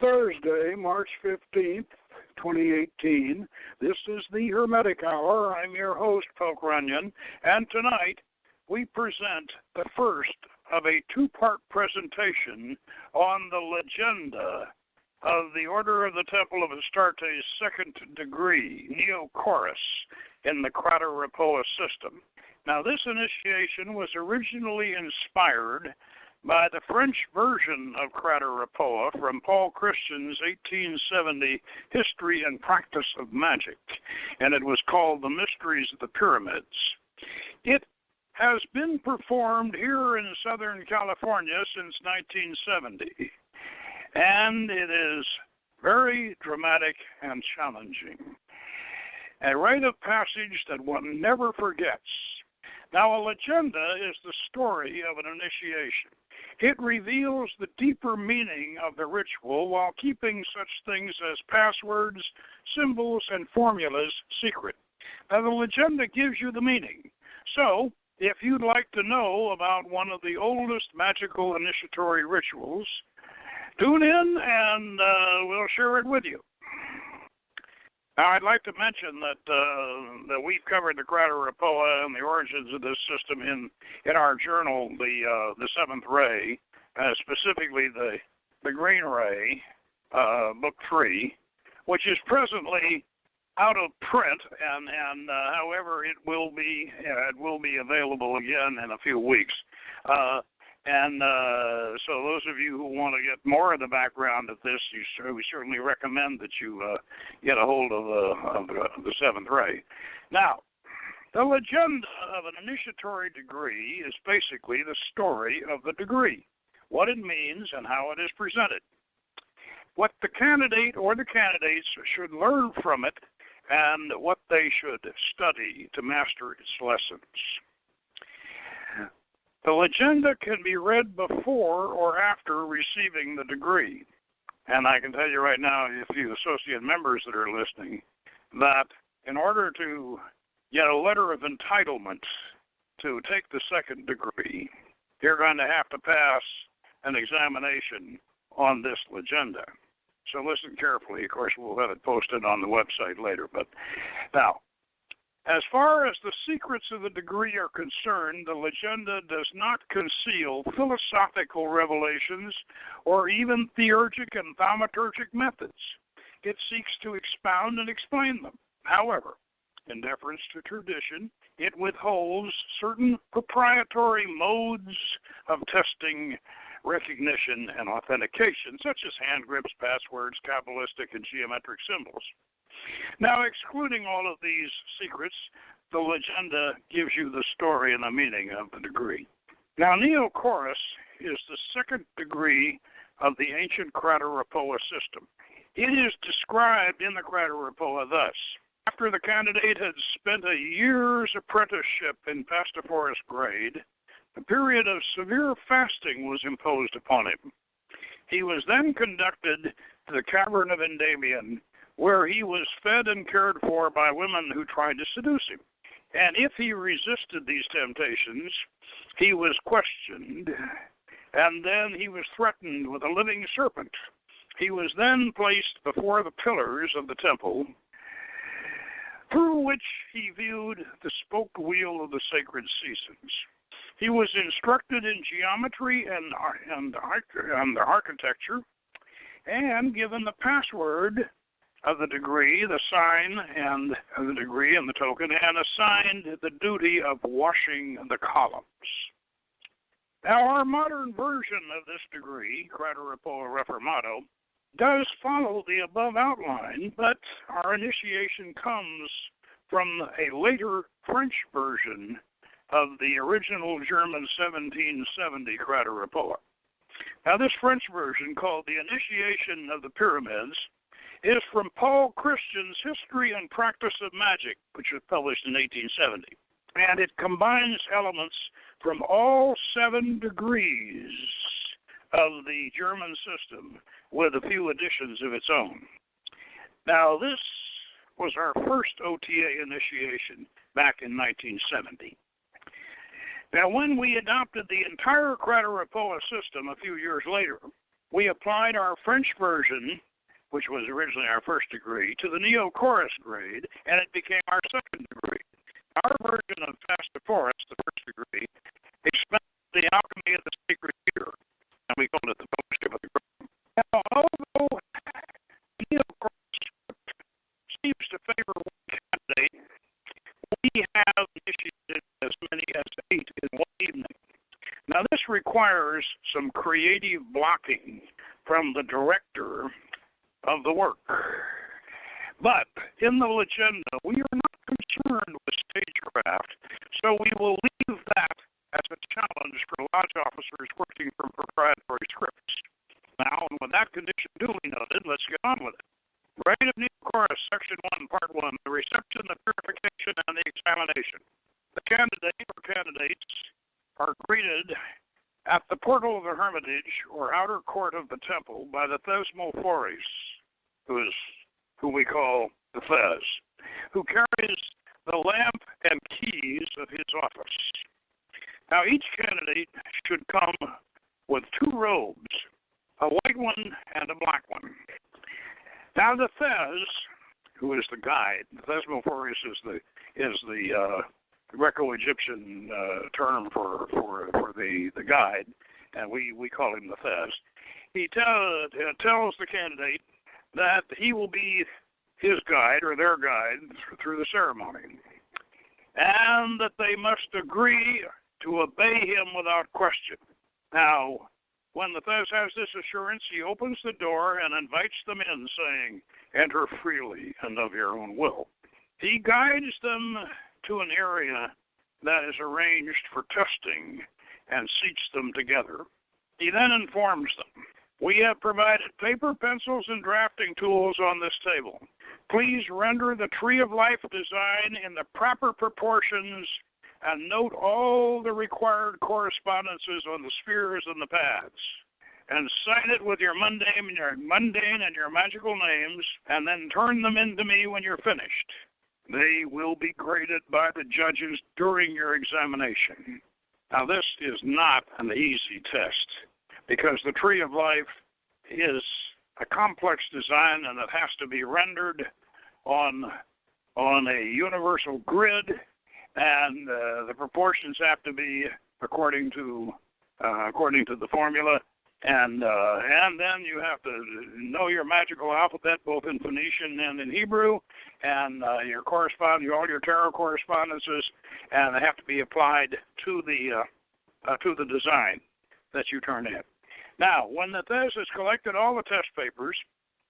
Thursday, March 15th, 2018. This is the Hermetic Hour. I'm your host, Poke Runyon, and tonight we present the first of a two-part presentation on the legenda of the Order of the Temple of Astarte's second degree, Neocris, in the Crater-Rapoa system. Now, this initiation was originally inspired by the French version of Crater-Rapoa from Paul Christian's 1870 History and Practice of Magic, and it was called The Mysteries of the Pyramids. It has been performed here in Southern California since 1970, and it is very dramatic and challenging. A rite of passage that one never forgets. Now, a legenda is the story of an initiation. It reveals the deeper meaning of the ritual while keeping such things as passwords, symbols, and formulas secret. Now, the legenda gives you the meaning. So, if you'd like to know about one of the oldest magical initiatory rituals, tune in and we'll share it with you. Now, I'd like to mention that we've covered the Crater-Rapoa and the origins of this system in our journal, the Seventh Ray, specifically the Green Ray, Book 3, which is presently out of print, and however it will be available again in a few weeks. So those of you who want to get more of the background of this, we certainly recommend that you get a hold of the Seventh Ray. Now, the legenda of an initiatory degree is basically the story of the degree, what it means and how it is presented, what the candidate or the candidates should learn from it, and what they should study to master its lessons. The legenda can be read before or after receiving the degree. And I can tell you right now, if you associate members that are listening, that in order to get a letter of entitlement to take the second degree, you're going to have to pass an examination on this legenda. So listen carefully. Of course, we'll have it posted on the website later. But now, as far as the secrets of the degree are concerned, the legenda does not conceal philosophical revelations or even theurgic and thaumaturgic methods. It seeks to expound and explain them. However, in deference to tradition, it withholds certain proprietary modes of testing, recognition, and authentication, such as hand grips, passwords, Kabbalistic, and geometric symbols. Now, excluding all of these secrets, the legenda gives you the story and the meaning of the degree. Now, Neocris is the second degree of the ancient Crater-Rapoa system. It is described in the Crater-Rapoa thus: after the candidate had spent a year's apprenticeship in pastiforous grade, a period of severe fasting was imposed upon him. He was then conducted to the cavern of Endymion, where he was fed and cared for by women who tried to seduce him. And if he resisted these temptations, he was questioned, and then he was threatened with a living serpent. He was then placed before the pillars of the temple, through which he viewed the spoke wheel of the sacred seasons. He was instructed in geometry and architecture, and given the password of the degree, the sign and the degree and the token, and assigned the duty of washing the columns. Now, our modern version of this degree, Crater-Rapoa Reformato, does follow the above outline, but our initiation comes from a later French version of the original German 1770 Crater-Rapoa. Now, this French version, called The Initiation of the Pyramids, is from Paul Christian's History and Practice of Magic, which was published in 1870. And it combines elements from all 7 degrees of the German system with a few additions of its own. Now, this was our first OTA initiation back in 1970. Now, when we adopted the entire Crater-Rapoa system a few years later, we applied our French version, which was originally our first degree, to the Neocris grade, and it became our second degree. Our version of Pastophorus, the first degree, expanded the alchemy of the sacred year, and we called it the fellowship of the great. Now, although Neocris seems to favor one candidate, we have initiated as many as 8 in one evening. Now, this requires some creative blocking from the director of the work. But in the legenda, we are not concerned with stagecraft, so we will leave that as a challenge for lodge officers working from proprietary scripts. Now, with that condition duly noted, let's get on with it. Rite of Neocris, Section 1, Part 1, the reception, the purification, and the examination. The candidate or candidates are greeted at the portal of the hermitage or outer court of the temple by the Thesmophores, who we call the Thes, who carries the lamp and keys of his office. Now, each candidate should come with 2 robes, a white one and a black one. Now, the Thes, who is the guide, the Thesmophores is the Greco-Egyptian term for the guide, and we call him the Thes. He tells the candidate that he will be his guide or their guide through the ceremony, and that they must agree to obey him without question. Now, when the Thes has this assurance, he opens the door and invites them in, saying, "Enter freely and of your own will." He guides them to an area that is arranged for testing and seats them together. He then informs them, "We have provided paper, pencils, and drafting tools on this table. Please render the Tree of Life design in the proper proportions and note all the required correspondences on the spheres and the paths. And sign it with your mundane and your magical names, and then turn them in to me when you're finished. They will be graded by the judges during your examination." Now, this is not an easy test, because the Tree of Life is a complex design, and it has to be rendered on a universal grid, and the proportions have to be according to the formula, and then you have to know your magical alphabet, both in Phoenician and in Hebrew, and all your tarot correspondences, and they have to be applied to the design that you turn in. Now, when the Thes has collected all the test papers,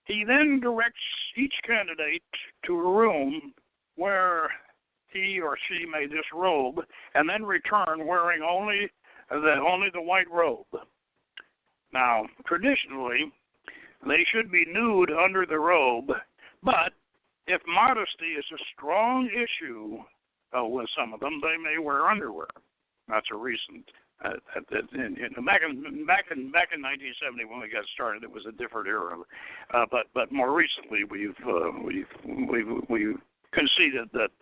he then directs each candidate to a room where he or she may disrobe, and then return wearing only the white robe. Now, traditionally, they should be nude under the robe, but if modesty is a strong issue with some of them, they may wear underwear. That's a recent. Back in 1970 when we got started, it was a different era, but more recently we've conceded that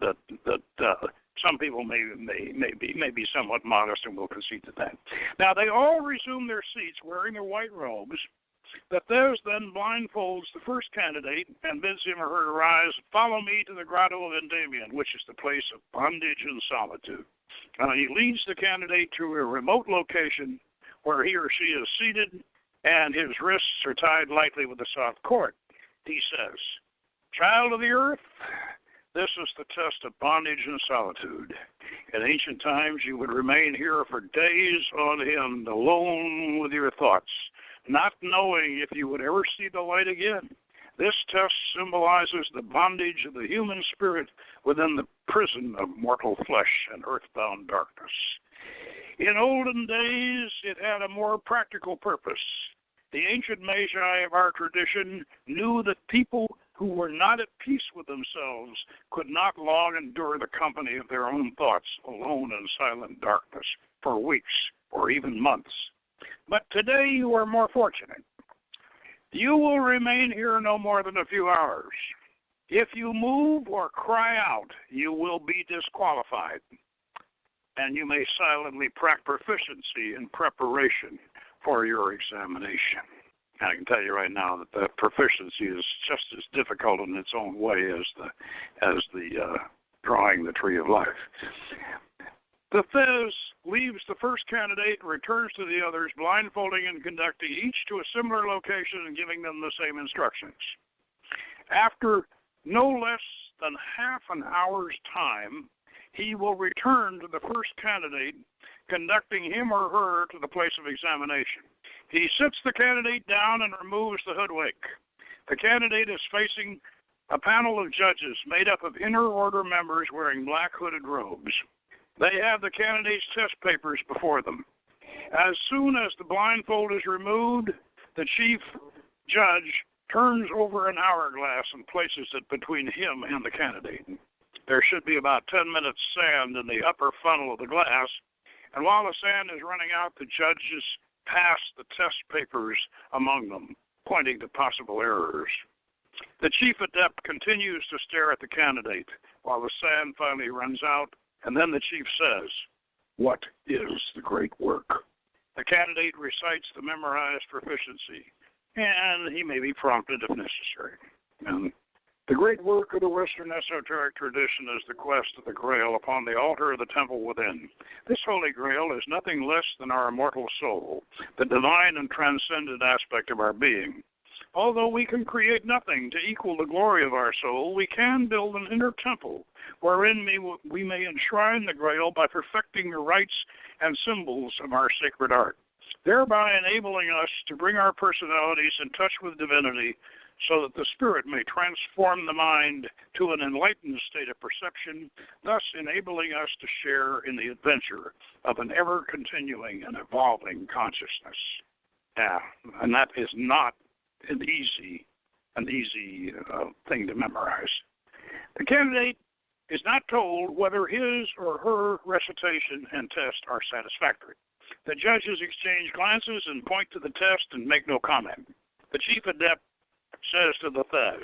some people may be somewhat modest, and will concede to that. Now, they all resume their seats wearing their white robes. The Thes then blindfolds the first candidate and bids him or her to rise, "Follow me to the Grotto of Endymion," which is the place of bondage and solitude. He leads the candidate to a remote location where he or she is seated, and his wrists are tied lightly with a soft cord. He says, "Child of the earth, this is the test of bondage and solitude. In ancient times, you would remain here for days on end, alone with your thoughts, not knowing if you would ever see the light again. This test symbolizes the bondage of the human spirit within the prison of mortal flesh and earthbound darkness. In olden days, it had a more practical purpose. The ancient magi of our tradition knew that people who were not at peace with themselves could not long endure the company of their own thoughts, alone in silent darkness, for weeks or even months. But today you are more fortunate. You will remain here no more than a few hours. If you move or cry out, you will be disqualified, and you may silently practice proficiency in preparation for your examination." And I can tell you right now that the proficiency is just as difficult in its own way as the drawing the tree of life. The Thez leaves the first candidate and returns to the others, blindfolding and conducting each to a similar location and giving them the same instructions. After no less than half an hour's time, he will return to the first candidate, conducting him or her to the place of examination. He sits the candidate down and removes the hoodwink. The candidate is facing a panel of judges made up of inner order members wearing black hooded robes. They have the candidate's test papers before them. As soon as the blindfold is removed, the chief judge turns over an hourglass and places it between him and the candidate. There should be about 10 minutes sand in the upper funnel of the glass, and while the sand is running out, the judges pass the test papers among them, pointing to possible errors. The chief adept continues to stare at the candidate while the sand finally runs out, and then the chief says, "What is the great work?" The candidate recites the memorized proficiency, and he may be prompted if necessary. And the great work of the Western esoteric tradition is the quest of the Grail upon the altar of the temple within. This Holy Grail is nothing less than our immortal soul, the divine and transcendent aspect of our being. Although we can create nothing to equal the glory of our soul, we can build an inner temple wherein we may enshrine the Grail by perfecting the rites and symbols of our sacred art, thereby enabling us to bring our personalities in touch with divinity so that the spirit may transform the mind to an enlightened state of perception, thus enabling us to share in the adventure of an ever-continuing and evolving consciousness. And that is not an easy thing to memorize. The candidate is not told whether his or her recitation and test are satisfactory. The judges exchange glances and point to the test and make no comment. The chief adept says to the Thez,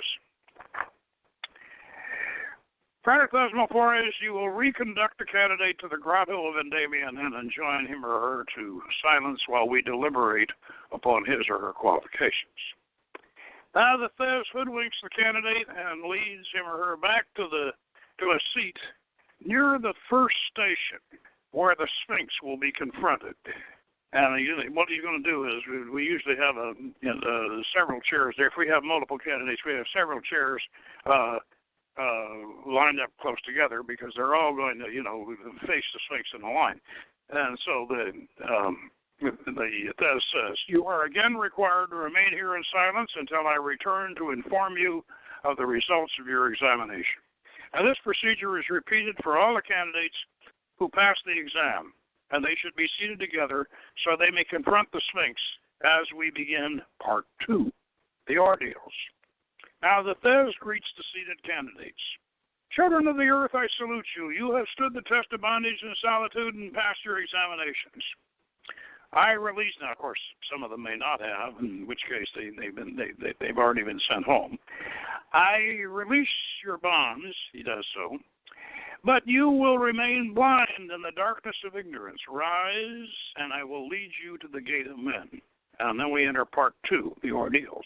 "Paratesmophores, you will reconduct the candidate to the grotto of Endymion and enjoin him or her to silence while we deliberate upon his or her qualifications." Now the Thez hoodwinks the candidate and leads him or her back to a seat near the first station where the Sphinx will be confronted. And what he's going to do is we usually have several chairs there. If we have multiple candidates, we have several chairs lined up close together because they're all going to, face the Sphinx in a line. And so the Thez says, "You are again required to remain here in silence until I return to inform you of the results of your examination." And this procedure is repeated for all the candidates who pass the exam, and they should be seated together so they may confront the Sphinx as we begin Part 2, the ordeals. Now the Thez greets the seated candidates. "Children of the earth, I salute you. You have stood the test of bondage and solitude and passed your examinations. I release," now of course some of them may not have, in which case they've already been sent home. "I release your bonds," he does so, "but you will remain blind in the darkness of ignorance. Rise, and I will lead you to the gate of men." And then we enter Part 2, the ordeals.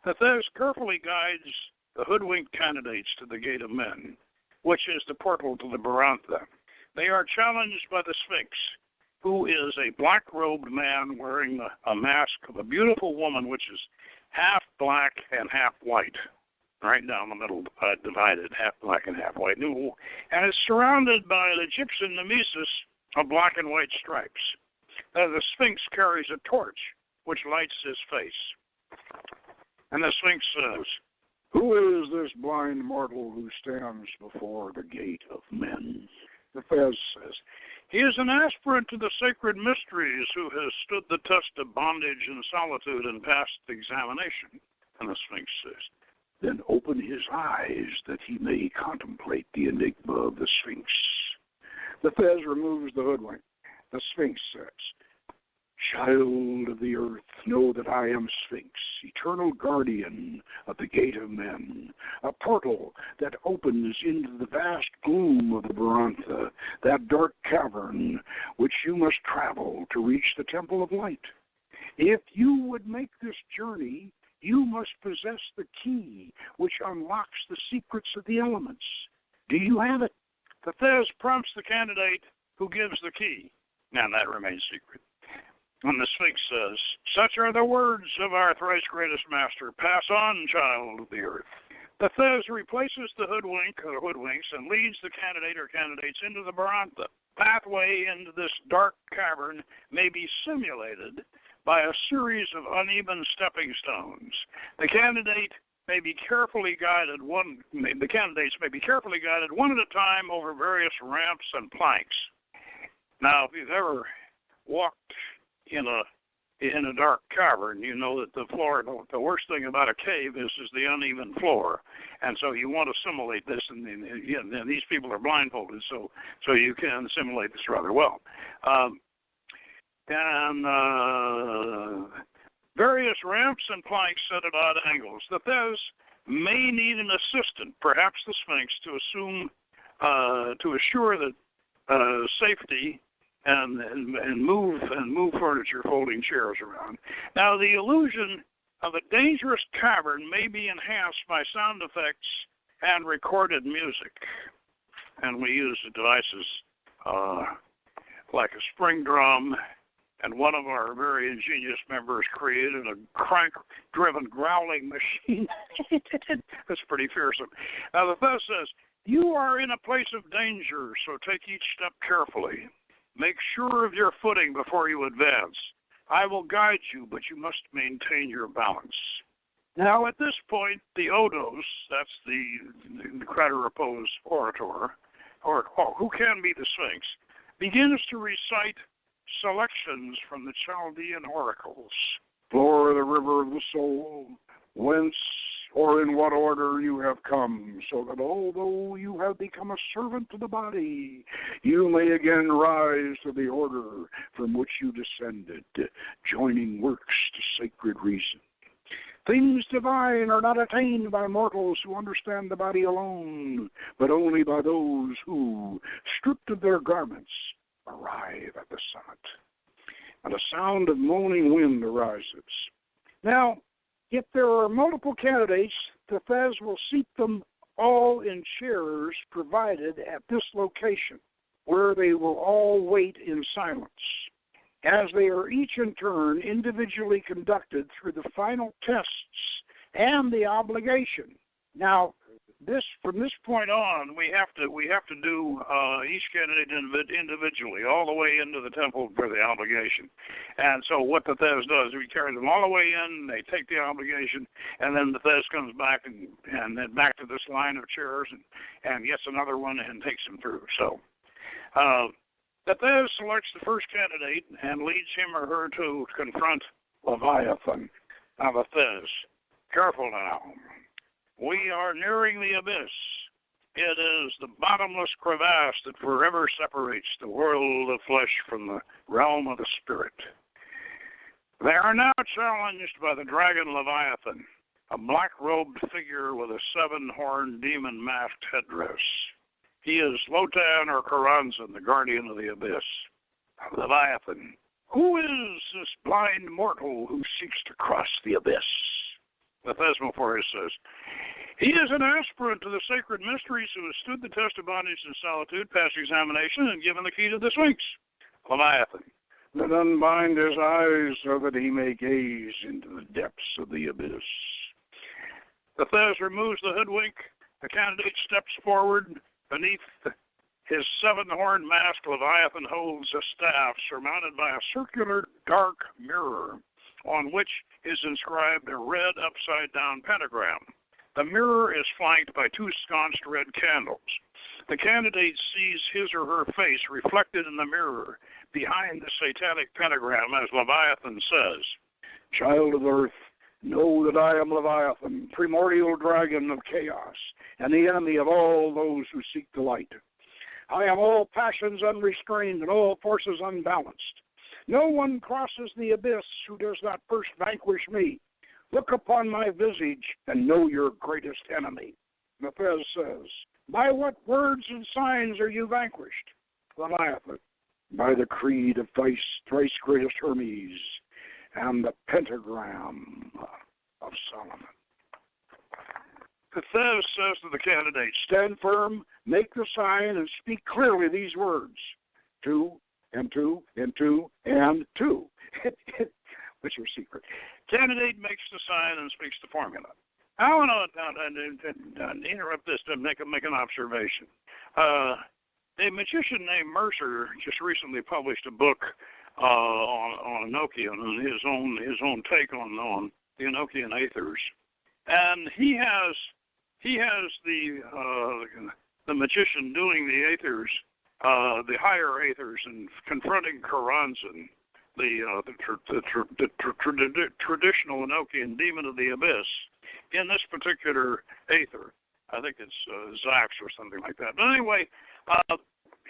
The Thez carefully guides the hoodwinked candidates to the gate of men, which is the portal to the Barantha. They are challenged by the Sphinx, who is a black-robed man wearing a mask of a beautiful woman, which is half black and half white, right down the middle, divided, half black and half white, and is surrounded by an Egyptian nemesis of black and white stripes. The Sphinx carries a torch, which lights his face. And the Sphinx says, "Who is this blind mortal who stands before the gate of men?" The Thez says, "He is an aspirant to the sacred mysteries who has stood the test of bondage and solitude and passed the examination." And the Sphinx says, "Then open his eyes that he may contemplate the enigma of the Sphinx." The Thez removes the hoodwink. The Sphinx says, "Child of the earth, know that I am Sphinx, eternal guardian of the gate of men, a portal that opens into the vast gloom of the Barantha, that dark cavern which you must travel to reach the temple of light. If you would make this journey, you must possess the key which unlocks the secrets of the elements. Do you have it? The Thez prompts the candidate who gives the key, and that remains secret. And the Sphinx says, "Such are the words of our thrice greatest master. Pass on, child of the earth." The Thez replaces the hoodwink or hoodwinks and leads the candidate or candidates into the Barant. The pathway into this dark cavern may be simulated by a series of uneven stepping stones. The candidates may be carefully guided one at a time over various ramps and planks. Now, if you've ever walked in a dark cavern, you know that the floor, the worst thing about a cave is the uneven floor, and so you want to simulate this, and these people are blindfolded, so you can simulate this rather well. Various ramps and planks set at odd angles. The Thez may need an assistant, perhaps the Sphinx, to assure that safety and move furniture, folding chairs around. Now, the illusion of a dangerous cavern may be enhanced by sound effects and recorded music, and we use the devices like a spring drum. And one of our very ingenious members created a crank-driven growling machine. That's pretty fearsome. Now, the Thez says, "You are in a place of danger, so take each step carefully. Make sure of your footing before you advance. I will guide you, but you must maintain your balance." Now, at this point, the Odos, that's the Crater-Repose orator, who can be the Sphinx, begins to recite selections from the Chaldean oracles. "Flow the river of the soul, whence or in what order you have come, so that although you have become a servant to the body, you may again rise to the order from which you descended, joining works to sacred reason. Things divine are not attained by mortals who understand the body alone, but only by those who, stripped of their garments, arrive at the summit." And a sound of moaning wind arises. Now, if there are multiple candidates, the Thez will seat them all in chairs provided at this location, where they will all wait in silence, as they are each in turn individually conducted through the final tests and the obligation. Now, from this point on, we have to do each candidate individually, all the way into the temple for the obligation. And so what the Thez does, we carry them all the way in, they take the obligation, and then the Thez comes back and then back to this line of chairs and gets another one and takes them through. So the Thez selects the first candidate and leads him or her to confront Leviathan. Now the Thez, careful now. We are nearing the abyss. It is the bottomless crevasse that forever separates the world of flesh from the realm of the spirit. They are now challenged by the dragon Leviathan, a black-robed figure with a 7-horned demon-masked headdress. He is Lotan or Karanzan, the guardian of the abyss. Leviathan, who is this blind mortal who seeks to cross the abyss? The Thesmophorus says, "He is an aspirant to the sacred mysteries who has stood the test of bondage and solitude, passed examination, and given the key to the Sphinx." Leviathan, "Then unbind his eyes so that he may gaze into the depths of the abyss." The Thez removes the hoodwink. The candidate steps forward. Beneath his 7-horned mask, Leviathan holds a staff surmounted by a circular dark mirror, on which is inscribed a red upside-down pentagram. The mirror is flanked by 2 sconched red candles. The candidate sees his or her face reflected in the mirror behind the satanic pentagram as Leviathan says, "Child of earth, know that I am Leviathan, primordial dragon of chaos, and the enemy of all those who seek the light. I am all passions unrestrained and all forces unbalanced. No one crosses the abyss who does not first vanquish me. Look upon my visage and know your greatest enemy." The Thez says, "By what words and signs are you vanquished?" Leviathan, "By the creed of thrice greatest Hermes and the pentagram of Solomon. The Thez says to the candidate, stand firm, make the sign, and speak clearly these words. 2 and 2 and 2 and 2. What's your secret? Candidate makes the sign and speaks the formula. I want to interrupt this to make an observation. A magician named Mercer just recently published a book on Enochian and his own take on the Enochian aethers, and he has the magician doing the aethers, the higher aethers, and confronting Karanzan, the traditional Enochian demon of the abyss, in this particular aether. I think it's Zax or something like that. But anyway,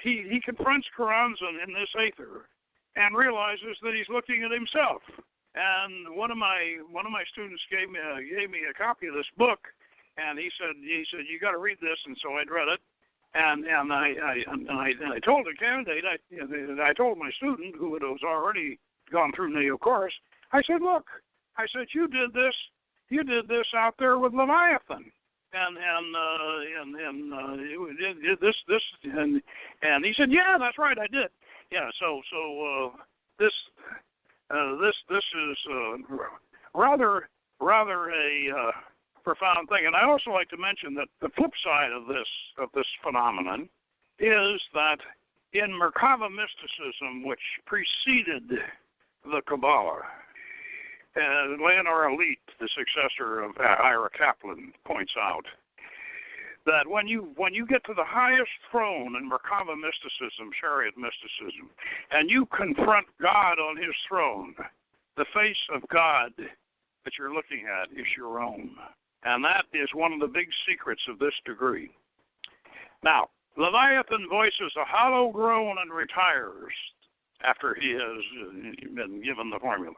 he confronts Karanzan in this aether and realizes that he's looking at himself. And one of my students gave me a copy of this book, and he said you got to read this, and so I'd read it. And I told the candidate, I told my student who had already gone through Neocris, I said, look, you did this out there with Leviathan, and he said, yeah, that's right, I did. Yeah, so this is rather a profound thing. And I also like to mention that the flip side of this phenomenon is that in Merkava mysticism, which preceded the Kabbalah, Leonard Elite, the successor of Ira Kaplan, points out that when you get to the highest throne in Merkava mysticism, chariot mysticism, and you confront God on his throne, the face of God that you're looking at is your own. And that is one of the big secrets of this degree. Now, Leviathan voices a hollow groan and retires after he has been given the formula.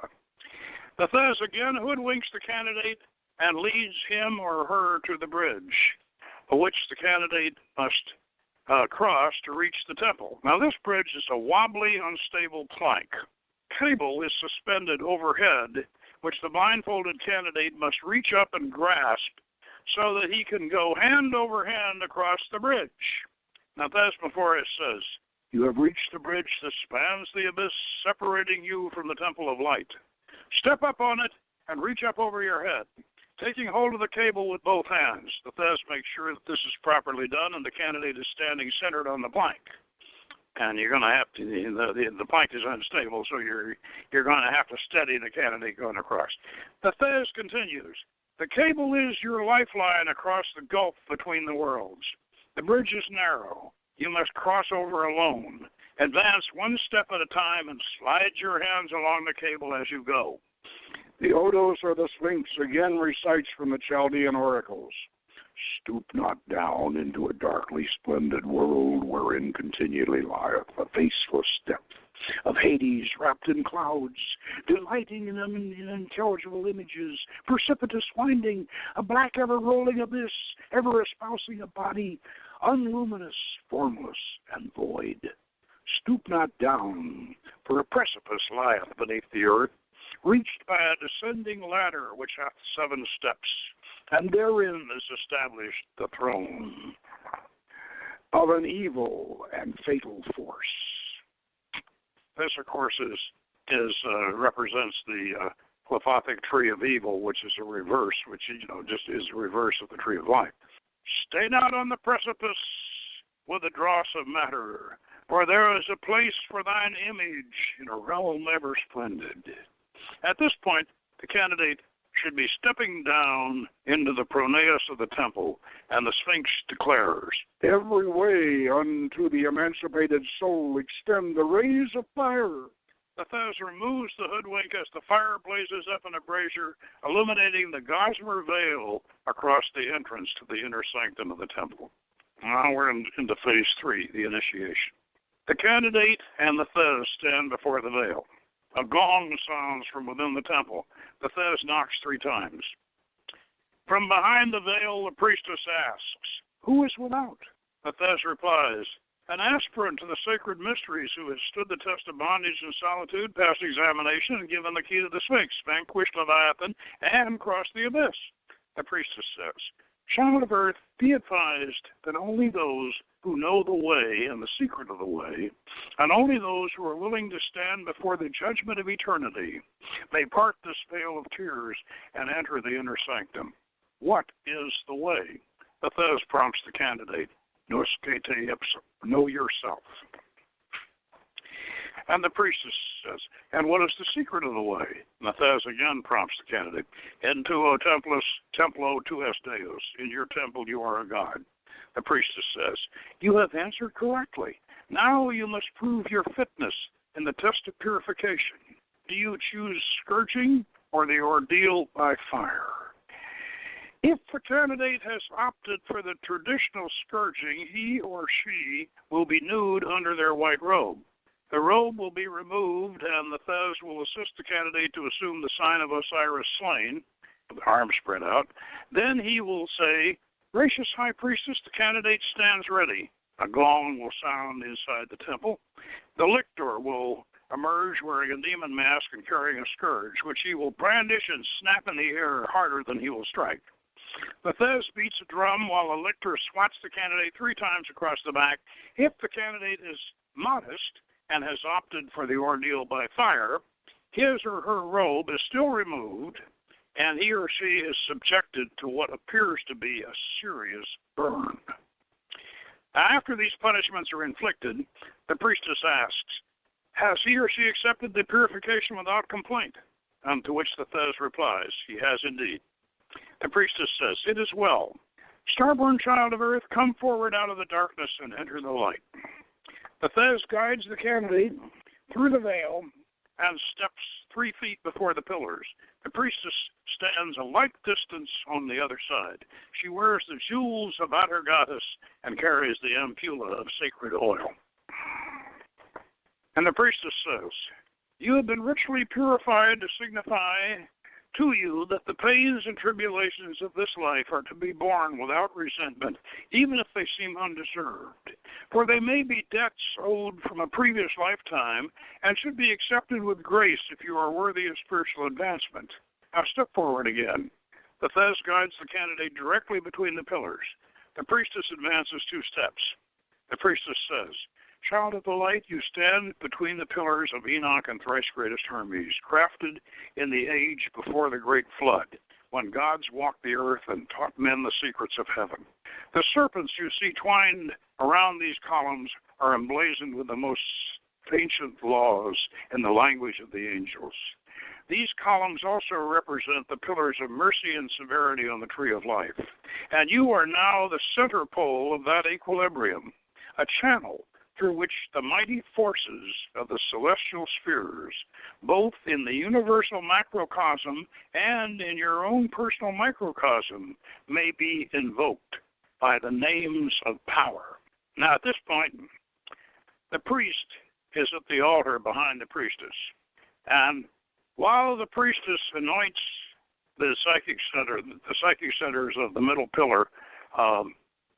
The Thez again hoodwinks the candidate and leads him or her to the bridge, which the candidate must cross to reach the temple. Now, this bridge is a wobbly, unstable plank. Cable is suspended overhead, which the blindfolded candidate must reach up and grasp so that he can go hand over hand across the bridge. Now, that's before it says, you have reached the bridge that spans the abyss, separating you from the temple of light. Step up on it and reach up over your head, taking hold of the cable with both hands. The Thez makes sure that this is properly done, and the candidate is standing centered on the plank. And you're going to have to, the plank is unstable, so you're going to have to steady the candidate going across. The Thez continues, the cable is your lifeline across the gulf between the worlds. The bridge is narrow. You must cross over alone. Advance one step at a time and slide your hands along the cable as you go. The Odos or the Sphinx again recites from the Chaldean oracles. Stoop not down into a darkly splendid world wherein continually lieth a faceless depth of Hades wrapped in clouds, delighting in unintelligible images, precipitous winding, a black ever-rolling abyss, ever espousing a body, unluminous, formless, and void. Stoop not down, for a precipice lieth beneath the earth, reached by a descending ladder which hath 7 steps, and therein is established the throne of an evil and fatal force. This, of course, represents the Clephothic tree of evil, which is a reverse, which just is a reverse of the tree of life. Stay not on the precipice with the dross of matter, for there is a place for thine image in a realm ever splendid. At this point, the candidate should be stepping down into the pronaos of the temple, and the Sphinx declares, every way unto the emancipated soul extend the rays of fire. The Thez removes the hoodwink as the fire blazes up in a brazier, illuminating the gossamer veil across the entrance to the inner sanctum of the temple. Now we're into phase 3, the initiation. The candidate and the Thez stand before the veil. A gong sounds from within the temple. The Thez knocks 3 times. From behind the veil, the priestess asks, who is without? The Thez replies, an aspirant to the sacred mysteries who has stood the test of bondage and solitude, passed examination, and given the key to the Sphinx, vanquished Leviathan, and crossed the abyss. The priestess says, Child of earth, be advised that only those who know the way and the secret of the way, and only those who are willing to stand before the judgment of eternity, may part this veil of tears and enter the inner sanctum. What is the way? Bethes prompts the candidate. Nos kete ipsum. Know yourself. And the priestess says, and what is the secret of the way? Bethes again prompts the candidate. En tuo templo tu es Deus. In your temple you are a god. The priestess says, you have answered correctly. Now you must prove your fitness in the test of purification. Do you choose scourging or the ordeal by fire? If the candidate has opted for the traditional scourging, he or she will be nude under their white robe. The robe will be removed, and the Thez will assist the candidate to assume the sign of Osiris slain, with arms spread out. Then he will say, Gracious High Priestess, the candidate stands ready. A gong will sound inside the temple. The lictor will emerge wearing a demon mask and carrying a scourge, which he will brandish and snap in the air harder than he will strike. The Thez beats a drum while the lictor swats the candidate 3 times across the back. If the candidate is modest and has opted for the ordeal by fire, his or her robe is still removed, and he or she is subjected to what appears to be a serious burn. After these punishments are inflicted, the priestess asks, has he or she accepted the purification without complaint? And to which the Thez replies, he has indeed. The priestess says, it is well. Starborn child of earth, come forward out of the darkness and enter the light. The Thez guides the candidate through the veil and steps 3 feet before the pillars. The priestess stands a like distance on the other side. She wears the jewels about her goddess and carries the ampulla of sacred oil. And the priestess says, you have been richly purified to signify to you that the pains and tribulations of this life are to be borne without resentment, even if they seem undeserved. For they may be debts owed from a previous lifetime and should be accepted with grace if you are worthy of spiritual advancement. Now step forward again. The Thez guides the candidate directly between the pillars. The priestess advances 2 steps. The priestess says, Child of the light, you stand between the pillars of Enoch and thrice greatest Hermes, crafted in the age before the great flood, when gods walked the earth and taught men the secrets of heaven. The serpents you see twined around these columns are emblazoned with the most ancient laws in the language of the angels. These columns also represent the pillars of mercy and severity on the tree of life, and you are now the center pole of that equilibrium, a channel through which the mighty forces of the celestial spheres, both in the universal macrocosm and in your own personal microcosm, may be invoked by the names of power. Now, at this point, the priest is at the altar behind the priestess, and while the priestess anoints the psychic centers of the middle pillar,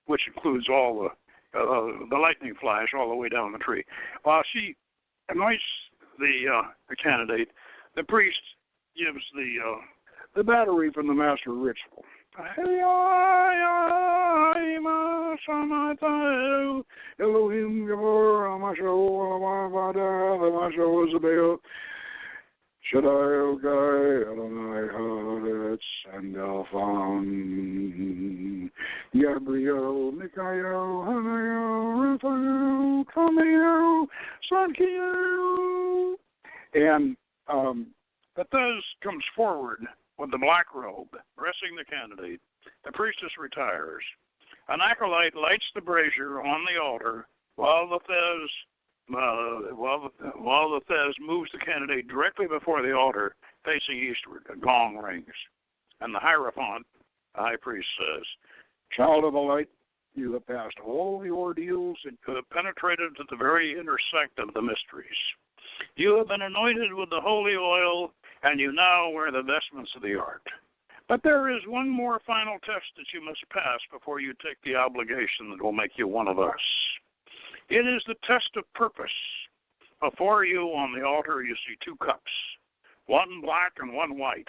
which includes all the lightning flash all the way down the tree. While she anoints the candidate, the priest gives the battery from the master ritual. Shaddai, Ogai, Adonai, Haaretz, and Alphon, Gabriel, Mikael, Hanael, Raphael, Kamiel, Sankiel. And Bethes comes forward with the black robe, dressing the candidate. The priestess retires. An acolyte lights the brazier on the altar while the Thez moves the candidate directly before the altar, facing eastward. A gong rings, and the Hierophant, the high priest, says, Child of the light, you have passed all the ordeals and you have penetrated to the very intersect of the mysteries. You have been anointed with the holy oil, and you now wear the vestments of the art. But there is one more final test that you must pass before you take the obligation that will make you one of us. It is the test of purpose. Before you on the altar you see two cups, one black and one white.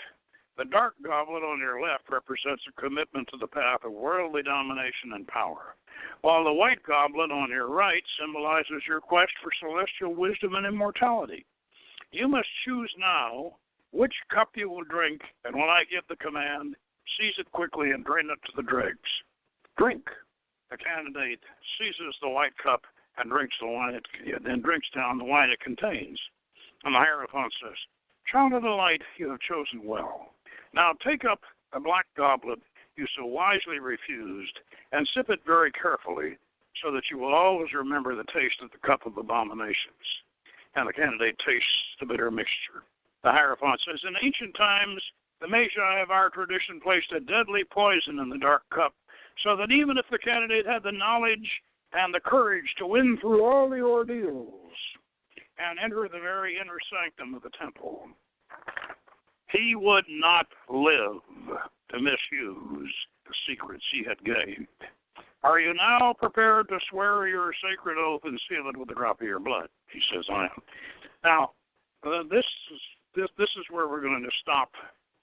The dark goblet on your left represents a commitment to the path of worldly domination and power, while the white goblet on your right symbolizes your quest for celestial wisdom and immortality. You must choose now which cup you will drink, and when I give the command, seize it quickly and drain it to the dregs. Drink. The candidate seizes the white cup and drinks down the wine it contains. And the Hierophant says, Child of the light, you have chosen well. Now take up the black goblet you so wisely refused, and sip it very carefully, so that you will always remember the taste of the cup of abominations. And the candidate tastes the bitter mixture. The Hierophant says, In ancient times, the Magi of our tradition placed a deadly poison in the dark cup, so that even if the candidate had the knowledge and the courage to win through all the ordeals and enter the very inner sanctum of the temple, he would not live to misuse the secrets he had gained. Are you now prepared to swear your sacred oath and seal it with a drop of your blood? He says, I am. Now, this is where we're going to stop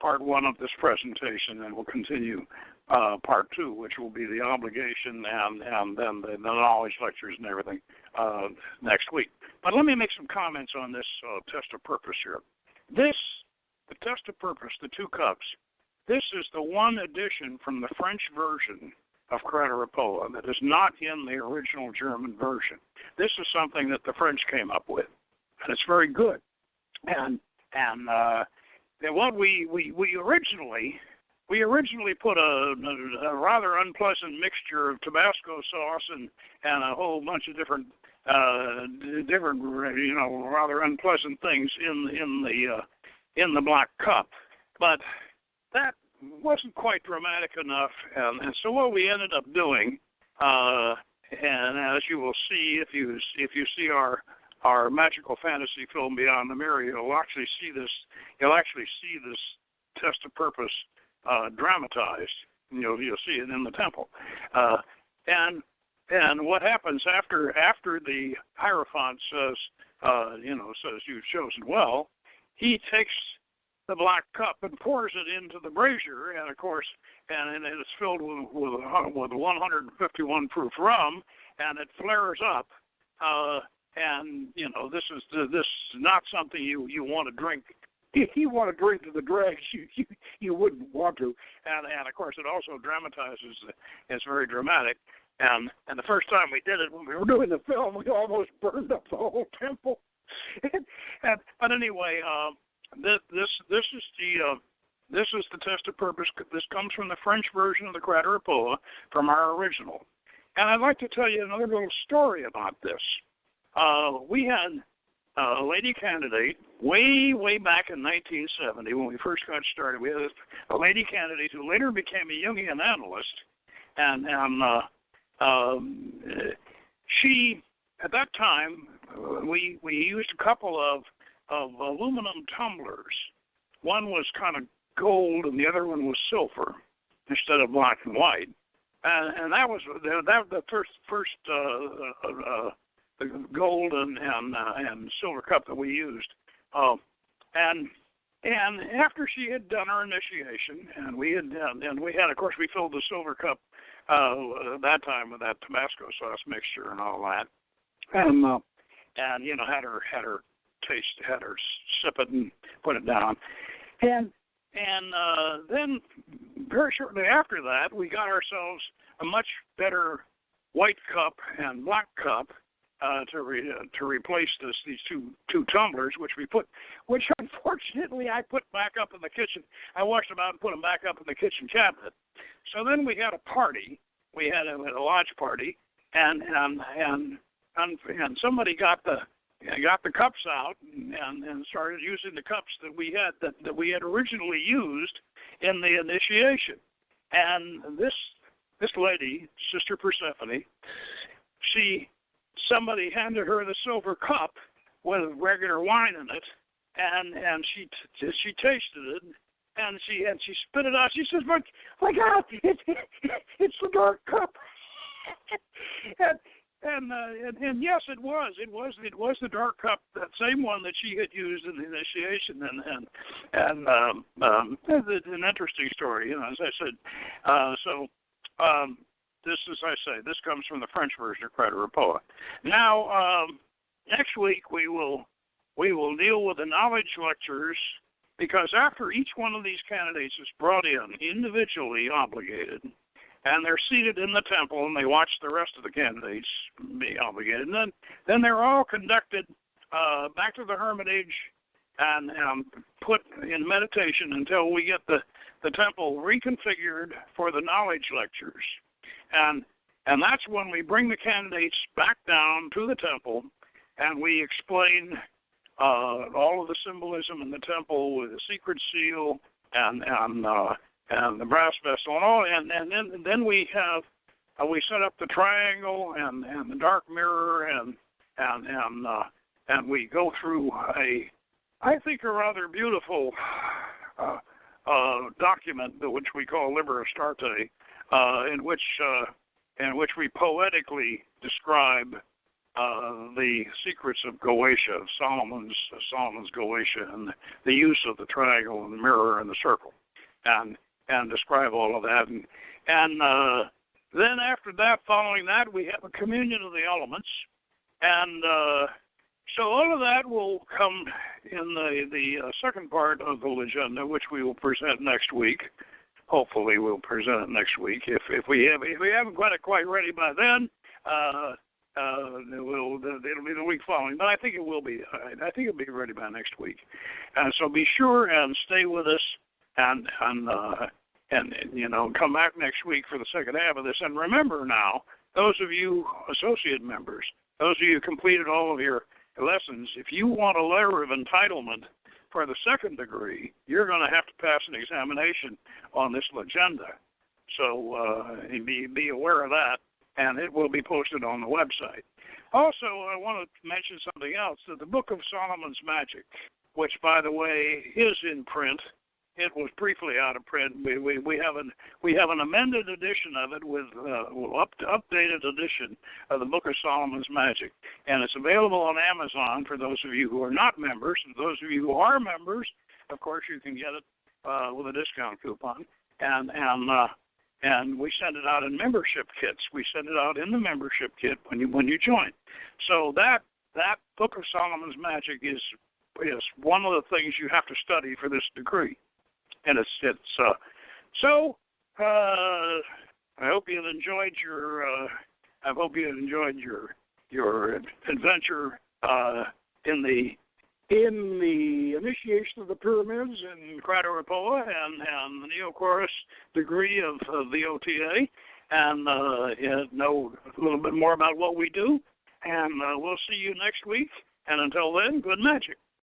part one of this presentation, and we'll continue part two, which will be the obligation and then the knowledge lectures and everything next week. But let me make some comments on this test of purpose here. The test of purpose, the two cups, this is the one edition from the French version of Quadripola that is not in the original German version. This is something that the French came up with, and it's very good. And what we originally put a rather unpleasant mixture of Tabasco sauce and a whole bunch of different rather unpleasant things in the black cup, but that wasn't quite dramatic enough, and so what we ended up doing, and as you will see if you see our magical fantasy film Beyond the Mirror, you'll actually see this test of purpose dramatized. You'll see it in the temple, and what happens after the Hierophant says you've chosen well, he takes the black cup and pours it into the brazier, and of course, and it's filled with 151 proof rum, and it flares up. And this is not something you want to drink. If you want to drink to the dregs, you wouldn't want to. And of course, it also dramatizes. It's very dramatic. And the first time we did it, when we were doing the film, we almost burned up the whole temple. But anyway, this is the test of purpose. This comes from the French version of the Quadripola from our original. And I'd like to tell you another little story about this. We had a lady candidate way back in 1970 when we first got started. We had a lady candidate who later became a Jungian analyst, and she, at that time, we used a couple of aluminum tumblers. One was kind of gold, and the other one was silver instead of black and white. And that was the first the gold and silver cup that we used. And after she had done her initiation, and we had of course we filled the silver cup at that time with that Tabasco sauce mixture and all that, and had her taste, had her sip it and put it down, and then very shortly after that we got ourselves a much better white cup and black cup to replace these two tumblers, which unfortunately I put back up in the kitchen. I washed them out and put them back up in the kitchen cabinet. So then we had a party. We had a lodge party, and somebody got the cups out and started using the cups that we had originally used in the initiation. And this lady, Sister Persephone, somebody handed her the silver cup with regular wine in it, and she tasted it, and she spit it out. She says, "My God, it's the dark cup." And yes, it was the dark cup, that same one that she had used in the initiation, and it's an interesting story, as I said. This, as I say, this comes from the French version of Crata Repoa. Now, next week we will deal with the knowledge lectures, because after each one of these candidates is brought in, individually obligated, and they're seated in the temple, and they watch the rest of the candidates be obligated. And then they're all conducted back to the hermitage and put in meditation until we get the temple reconfigured for the knowledge lectures. And that's when we bring the candidates back down to the temple, and we explain all of the symbolism in the temple with the secret seal and the brass vessel and all, and then we set up the triangle and the dark mirror and we go through I think a rather beautiful document which we call Liber Astarte, in which we poetically describe the secrets of Goetia, Solomon's Goetia, and the use of the triangle and the mirror and the circle, and describe all of that. And then after that, following that, we have a communion of the elements. And so all of that will come in the second part of the agenda, which we will present next week. Hopefully we'll present it next week. If we haven't got it quite ready by then, it'll be the week following. But I think it will be. I think it'll be ready by next week. So be sure and stay with us. And come back next week for the second half of this. And remember now, those of you associate members, those of you who completed all of your lessons, if you want a letter of entitlement for the second degree, you're going to have to pass an examination on this agenda. So be aware of that, and it will be posted on the website. Also, I want to mention something else, that the Book of Solomon's Magic, which, by the way, is in print. It was briefly out of print. We have an amended edition of it with updated edition of the Book of Solomon's Magic, and it's available on Amazon for those of you who are not members. And those of you who are members, of course, you can get it with a discount coupon. And we send it out in membership kits. We send it out in the membership kit when you join. So that Book of Solomon's Magic is one of the things you have to study for this degree. And I hope you enjoyed your adventure in the initiation of the pyramids in Crata Repoa and the Neocris degree of the OTA, and know a little bit more about what we do. And we'll see you next week. And until then, good magic.